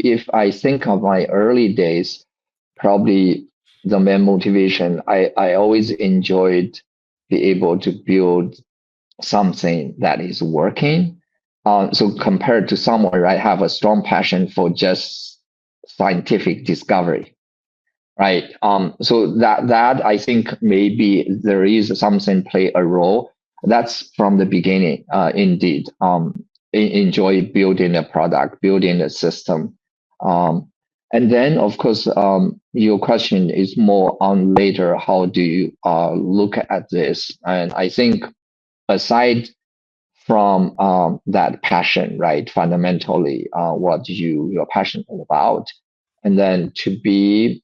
if I think of my early days, probably the main motivation, I always enjoyed be able to build something that is working. So compared to someone, right, have a strong passion for just scientific discovery, right? So that I think maybe there is something play a role. That's from the beginning, indeed. Enjoy building a product, building a system. And then, of course, your question is more on later. How do you look at this? And I think aside from that passion, right? Fundamentally, what you're passionate about, and then to be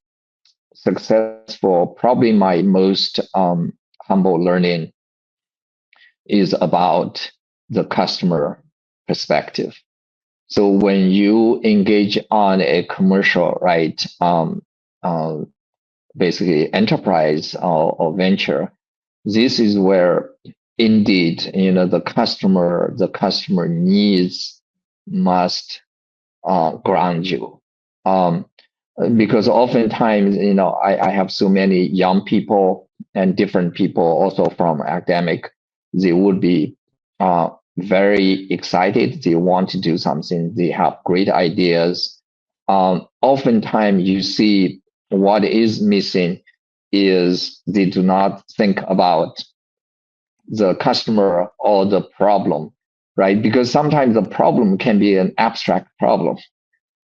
successful, probably my most humble learning is about the customer perspective. So when you engage on a commercial, right, uh, basically enterprise or venture, this is where indeed, the customer needs must ground you. Um, because oftentimes, I have so many young people and different people also from academic, they would be very excited. They want to do something. They have great ideas. Oftentimes you see what is missing is they do not think about the customer or the problem, right? Because sometimes the problem can be an abstract problem.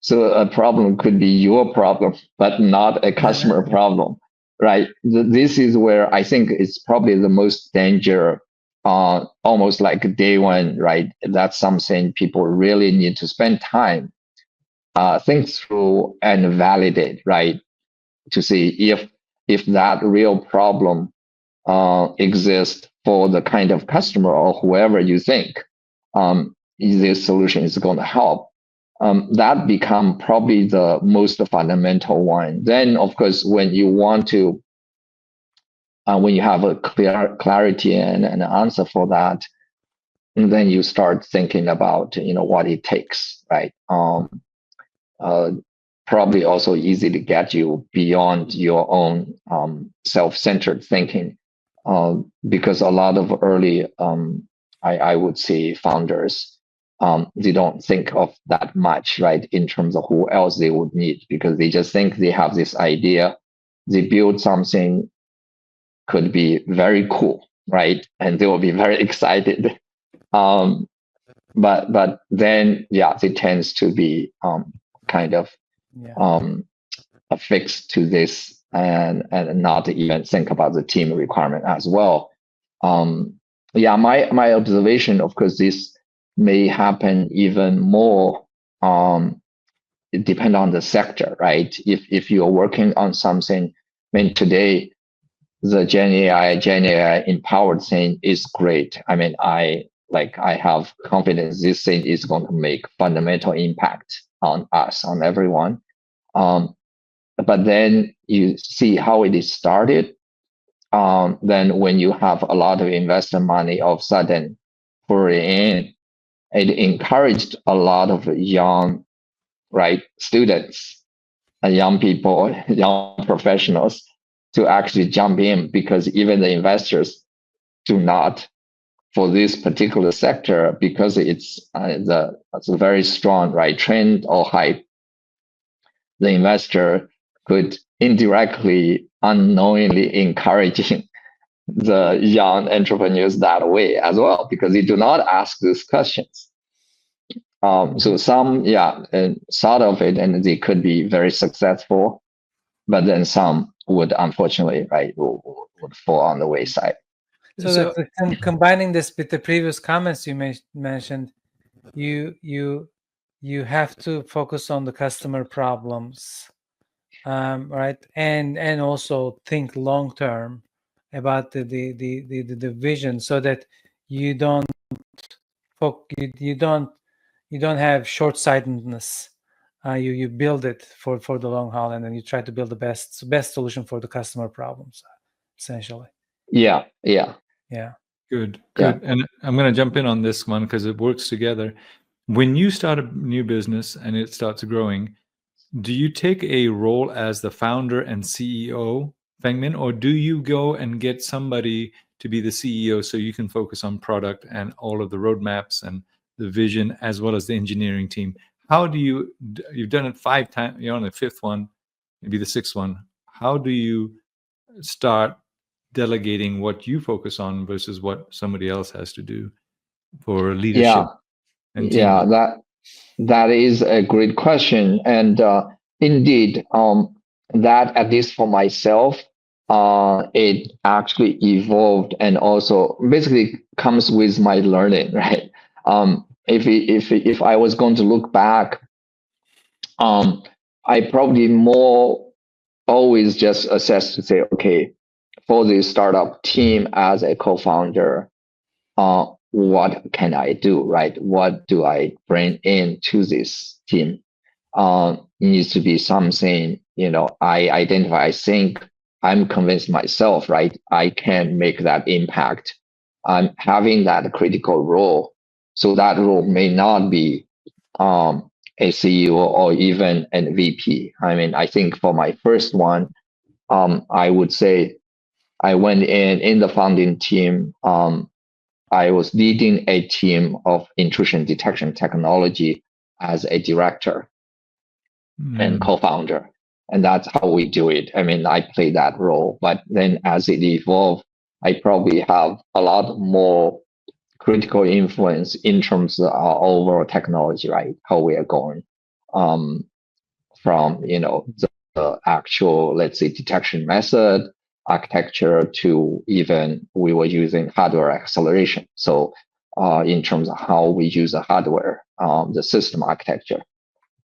So a problem could be your problem, but not a customer problem, right? This is where I think it's probably the most danger, almost like day one, right? That's something people really need to spend time, think through and validate, right? To see if that real problem exist for the kind of customer or whoever you think this solution is going to help. That become probably the most fundamental one. Then, of course, when you want to, when you have a clarity and an answer for that, and then you start thinking about what it takes, right? Uh, Probably also easy to get you beyond your own self-centered thinking, because a lot of early, I would say, founders, they don't think of that much, right, in terms of who else they would need, because they just think they have this idea, they build something, could be very cool, right, and they will be very excited. But then, yeah, it tends to be kind of affixed to this and not even think about the team requirement as well. Yeah, my observation, of course, this may happen even more. It depends on the sector, right? If you're working on something, I mean, today the Gen AI empowered thing is great. I mean, I have confidence this thing is going to make fundamental impact on us, on everyone. But then you see how it is started. Then when you have a lot of investor money all of a sudden pouring in, it encouraged a lot of young, right, students and young people, young professionals to actually jump in, because even the investors do not for this particular sector, because it's a very strong, right, trend or hype. The investor could indirectly, unknowingly encouraging the young entrepreneurs that way as well, because they do not ask these questions. So some, and thought of it, and they could be very successful, but then some would unfortunately, right, would fall on the wayside. So combining this with the previous comments you mentioned, you have to focus on the customer problems, right, and also think long term about the vision, so that you don't have short-sightedness. You build it for the long haul, and then you try to build the best solution for the customer problems, essentially. Yeah. Good. And I'm going to jump in on this one because it works together. When you start a new business and it starts growing, do you take a role as the founder and CEO, Fengmin, or do you go and get somebody to be the CEO so you can focus on product and all of the roadmaps and the vision as well as the engineering team? How do you've done it 5 times, you're on the 5th one, maybe the 6th one. How do you start delegating what you focus on versus what somebody else has to do for leadership and teamwork? That is a great question, and indeed, that at least for myself, it actually evolved and also basically comes with my learning, right? If I was going to look back, I probably more always just assess to say, okay, for the startup team as a co-founder, what can I do, right? What do I bring into this team? It needs to be something, I identify, I think I'm convinced myself, right? I can make that impact. I'm having that critical role. So that role may not be a CEO or even an VP. I mean, I think for my first one, I would say I went in the founding team. I was leading a team of intrusion detection technology as a director and co-founder. And that's how we do it. I mean, I play that role, but then as it evolved, I probably have a lot more critical influence in terms of our overall technology, right? How we are going from, the actual, let's say, detection method, architecture to even we were using hardware acceleration. So in terms of how we use the hardware, the system architecture.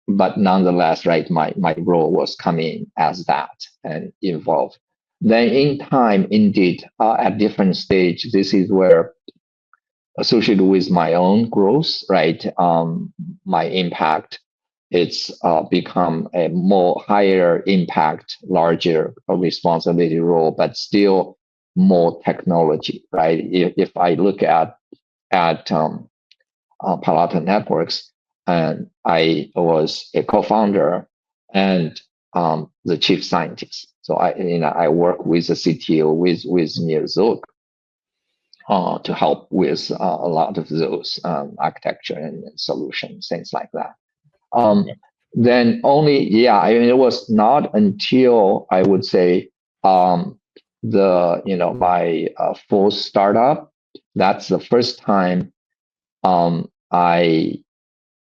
But nonetheless, right, my role was coming as that and involved. Then in time, indeed, at different stage, this is where associated with my own growth, right, my impact, it's become a more higher impact, larger responsibility role, but still more technology, right? If I look at Palo Alto Networks, and I was a co-founder and the chief scientist. So I work with the CTO with Nir Zog to help with a lot of those architecture and solutions, things like that. Then only, I mean, it was not until I would say my full startup, that's the first time I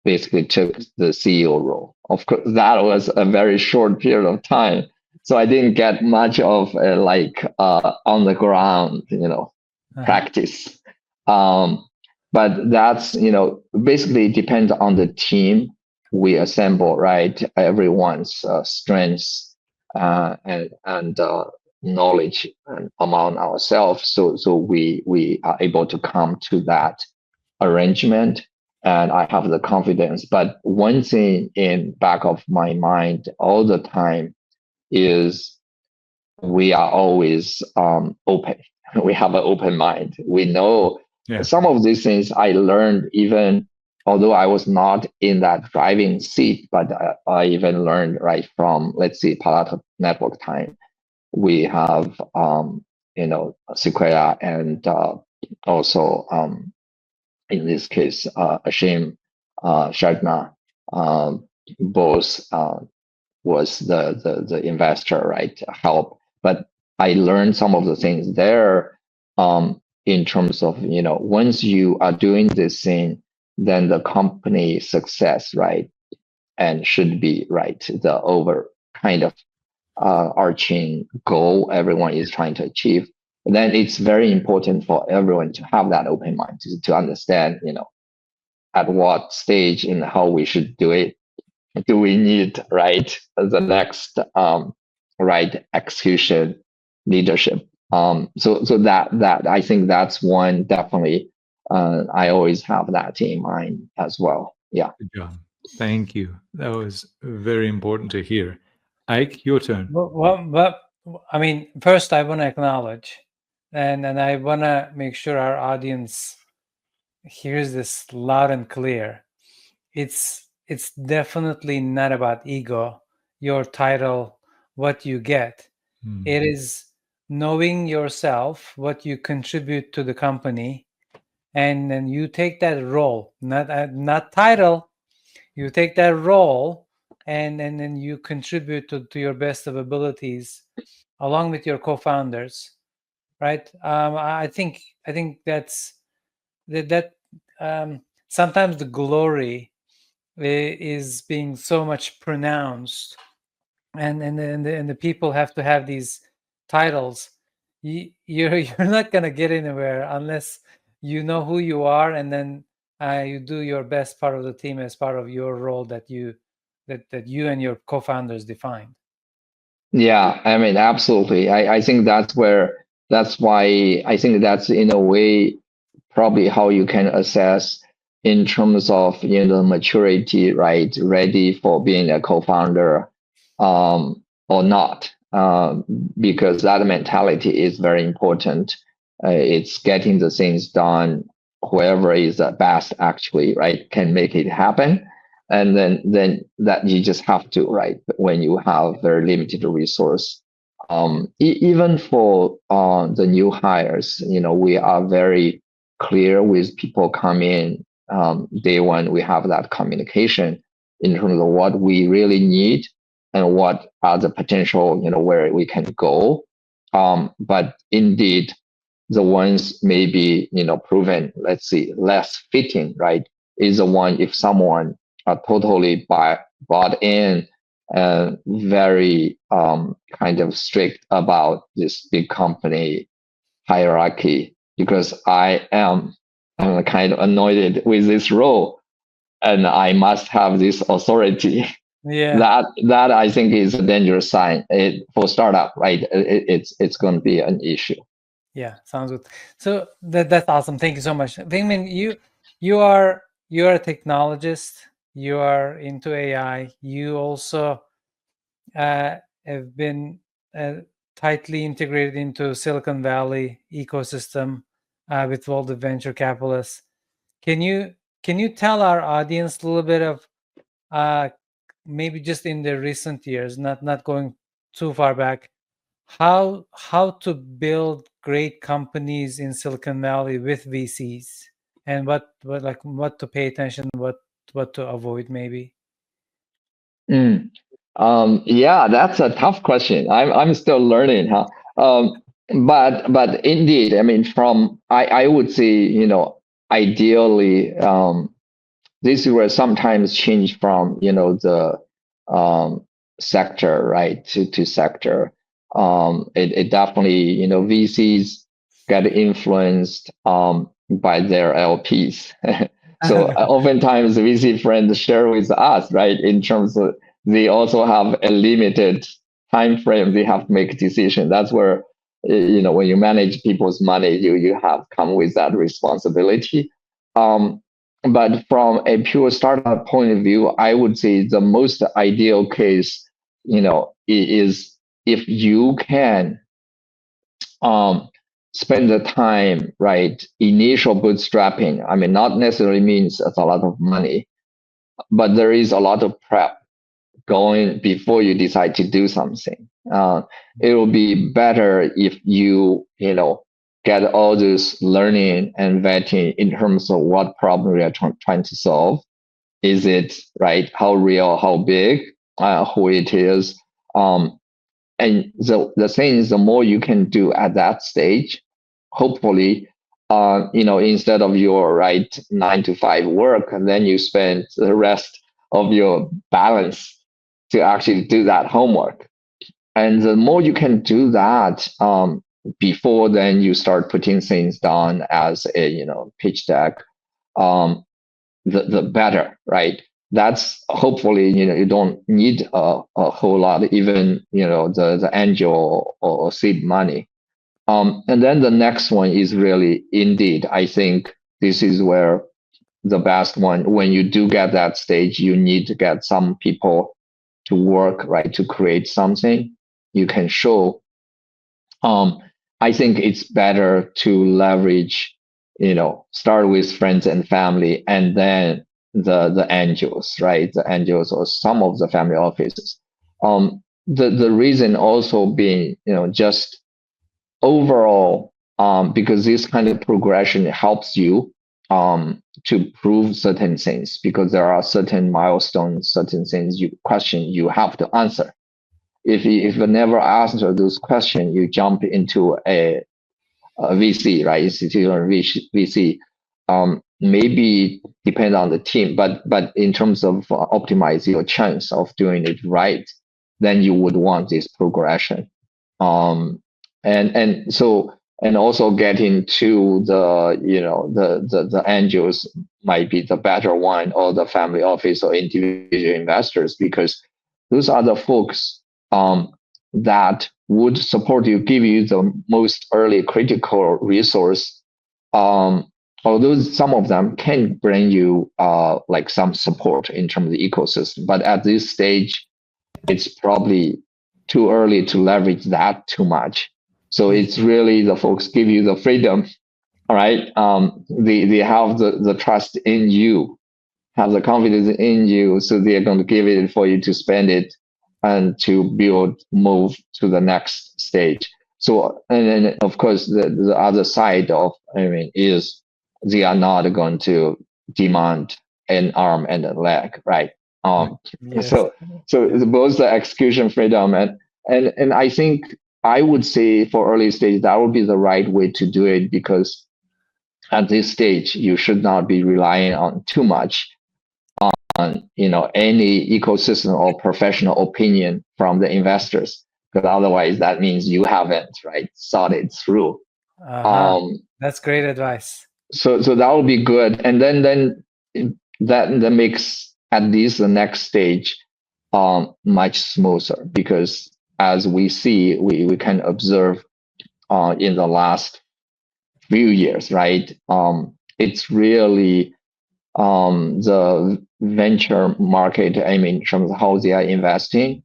basically took the CEO role. Of course, that was a very short period of time. So I didn't get much of on the ground, practice. But that's, basically depends on the team we assemble, right? Everyone's strengths and knowledge among ourselves. So we are able to come to that arrangement, and I have the confidence. But one thing in back of my mind all the time is we are always open. We have an open mind. We know some of these things I learned even although I was not in that driving seat, but I even learned right from, let's say, Palo Alto Network time. We have, Sequoia and also, in this case, Ashim Shardna, both was the investor, right? Help. But I learned some of the things there in terms of, once you are doing this thing, then the company success, right? And should be, right, the over kind of arching goal everyone is trying to achieve. And then it's very important for everyone to have that open mind to understand, at what stage and how we should do it. Do we need, right, the next right execution leadership? So that I think that's one definitely. I always have that in mind as well. Yeah. Good job. Thank you. That was very important to hear. Ike, your turn. Well, I mean, first I want to acknowledge, and I want to make sure our audience hears this loud and clear. It's definitely not about ego. your title, what you get. Mm. It is knowing yourself, what you contribute to the company, and then you take that role, not title. You take that role, and then you contribute to your best of abilities, along with your co-founders, right? I think that's that. Sometimes the glory is being so much pronounced, and the people have to have these titles. You're you're not gonna get anywhere unless you know who you are, and then you do your best part of the team as part of your role that you and your co-founders defined. Yeah, I mean, absolutely. I think that's why I think that's in a way probably how you can assess in terms of the maturity, right? Ready for being a co-founder, or not, because that mentality is very important. It's getting the things done. Whoever is the best, actually, right, can make it happen, and then that you just have to, right, when you have very limited resource. Even for the new hires, we are very clear with people come in, day one. We have that communication in terms of what we really need and what are the potential, where we can go. But indeed, the ones maybe proven, let's see, less fitting, right, is the one if someone are totally bought in and very kind of strict about this big company hierarchy, because I'm kind of annoyed with this role and I must have this authority. Yeah. That I think is a dangerous sign for startup, right? It's going to be an issue. Yeah, sounds good. So that's awesome. Thank you so much, Fengmin. You are a technologist. You are into AI. You also have been tightly integrated into Silicon Valley ecosystem with all the venture capitalists. Can you tell our audience a little bit of maybe just in the recent years, not going too far back, how to build great companies in Silicon Valley with VCs, and what to pay attention, what to avoid maybe? Yeah, that's a tough question. I'm still learning, huh? But indeed, I mean, I would say, ideally, this will sometimes change from the sector, right, to sector. It definitely, VCs get influenced by their LPs. So oftentimes VC friends share with us, right, in terms of they also have a limited time frame they have to make a decision. That's where when you manage people's money, you have come with that responsibility. But from a pure startup point of view, I would say the most ideal case, is if you can spend the time, right, initial bootstrapping. I mean, not necessarily means it's a lot of money, but there is a lot of prep going before you decide to do something. It will be better if you get all this learning and vetting in terms of what problem we are trying to solve. Is it right? How real? How big? Who it is? And the thing is, the more you can do at that stage, hopefully, instead of your 9 to 5 work, and then you spend the rest of your balance to actually do that homework. And the more you can do that, before then you start putting things down as a pitch deck, the better, right? That's hopefully you don't need a whole lot, even the angel or seed money. And then the next one is really, indeed, I think this is where the best one. When you do get that stage, you need to get some people to work, right, to create something you can show. I think it's better to leverage, start with friends and family, and then the angels, right? The angels or some of the family offices. The reason also being, just overall, because this kind of progression helps you to prove certain things, because there are certain milestones, certain things question you have to answer. If you never answer those questions, you jump into a VC, right? Institutional VC. Maybe depend on the team, but in terms of optimize your chance of doing it right, then you would want this progression. And also getting to the angels might be the better one, or the family office or individual investors, because those are the folks that would support you, give you the most early critical resource. Although some of them can bring you like some support in terms of the ecosystem, but at this stage, it's probably too early to leverage that too much. So it's really the folks give you the freedom, all right? They have the trust in you, have the confidence in you, so they're going to give it for you to spend it and to move to the next stage. So, and then of course, the other side of, is they are not going to demand an arm and a leg, right? Yes. So both the execution freedom and I think I would say for early stage that would be the right way to do it, because at this stage you should not be relying on too much on any ecosystem or professional opinion from the investors, because otherwise that means you haven't thought it through. That's great advice. So that would be good, and then that makes at least the next stage much smoother, because as we see, we can observe in the last few years, right? It's really the venture market, in terms of how they are investing,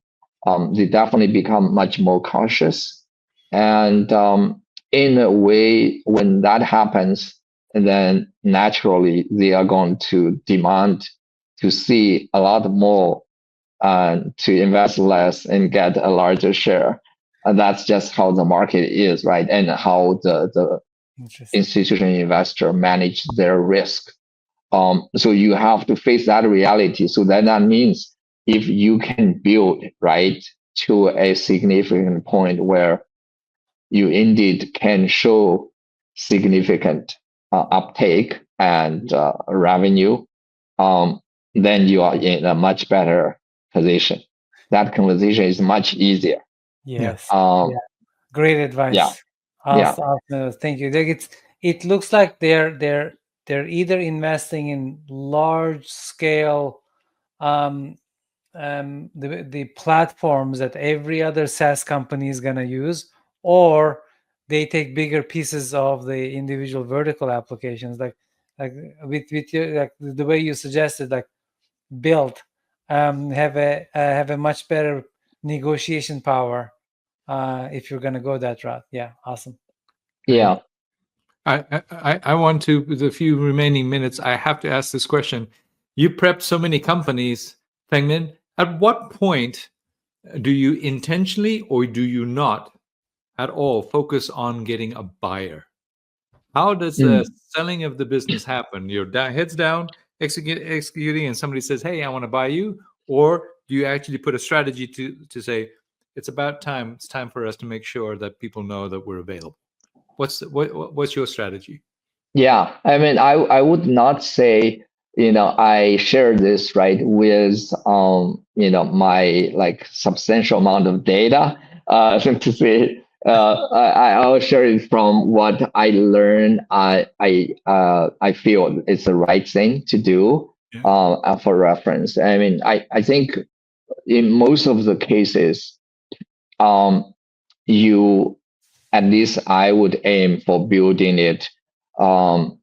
they definitely become much more cautious. And in a way, when that happens, then naturally they are going to demand to see a lot more, to invest less and get a larger share. And that's just how the market is, right? And how the institutional investor manage their risk. So you have to face that reality. So then that means if you can build to a significant point where you indeed can show significant uptake and revenue, then you are in a much better position. That conversation is much easier. Yes. Great advice. Yeah. Awesome. Thank you. It looks like they're either investing in large scale the platforms that every other SaaS company is gonna use, or they take bigger pieces of the individual vertical applications, like with your, like the way you suggested, like build, have a much better negotiation power if you're gonna go that route. Yeah, awesome. Great. Yeah. I want to, with a few remaining minutes, I have to ask this question. You prep so many companies, Fengmin. At what point do you intentionally or do you not at all focus on getting a buyer? How does the selling of the business happen? You're heads down, executing, and somebody says, "Hey, I want to buy you," or do you actually put a strategy to say, "It's about time. It's time for us to make sure that people know that we're available." What's your strategy? Yeah, I would not say, I share this with my substantial amount of data. To say, I'll share it from what I learned. I feel it's the right thing to do. For reference. I think in most of the cases, you at least I would aim for building it to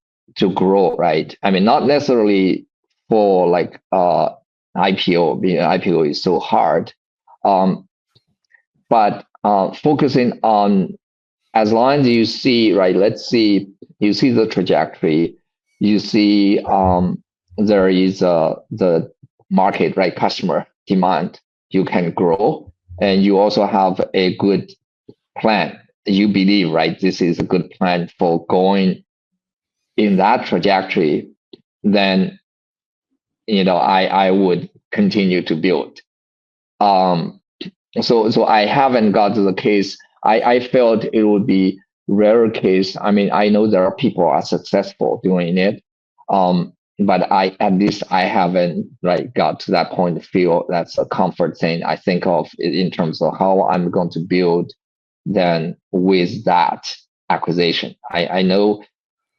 grow, right? Not necessarily for IPO. IPO is so hard, but focusing on, as long as you see, let's see, you see the trajectory, you see there is the market, customer demand, you can grow, and you also have a good plan. You believe, right? This is a good plan for going in that trajectory. Then, I would continue to build. Um, so I haven't got to the case. I felt it would be rare case. I mean, I know there are people are successful doing it, but at least I haven't got to that point to feel that's a comfort thing. I think of it in terms of how I'm going to build then with that acquisition. I know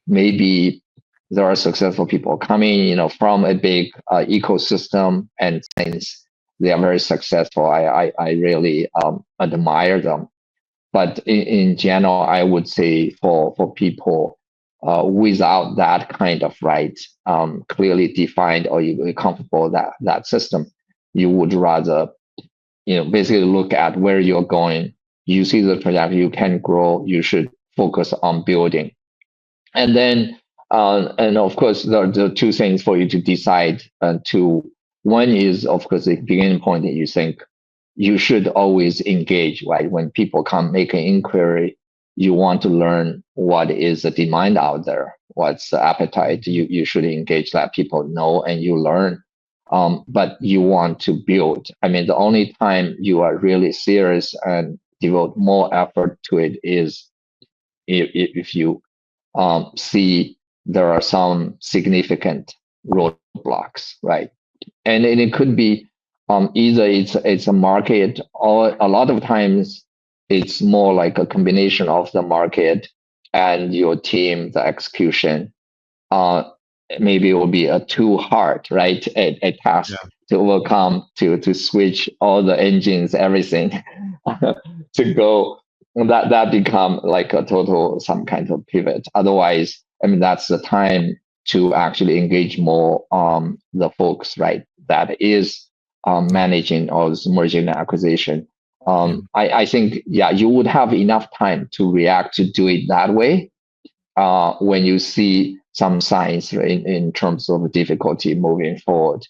maybe there are successful people coming, from a big ecosystem, and since they are very successful, I really admire them. But in general, I would say for people without that kind of clearly defined, or you're comfortable that system, you would rather basically look at where you're going. You see the trajectory, you can grow. You should focus on building. And then, and of course, there are two things for you to decide. One is, of course, the beginning point that you think you should always engage, right? When people come make an inquiry, you want to learn what is the demand out there, what's the appetite. You should engage, let people know, and you learn. But you want to build. I mean, the only time you are really serious and devote more effort to it is if you see there are some significant roadblocks, right? And it could be either it's a market, or a lot of times it's more like a combination of the market and your team, the execution. Maybe it will be too hard, right? A task to overcome, to switch all the engines, everything to go. That become like a total some kind of pivot. Otherwise, I mean, that's the time to actually engage more the folks, right? That is managing all this merger and acquisition. I think, you would have enough time to react to do it that way when you see some signs in terms of difficulty moving forward.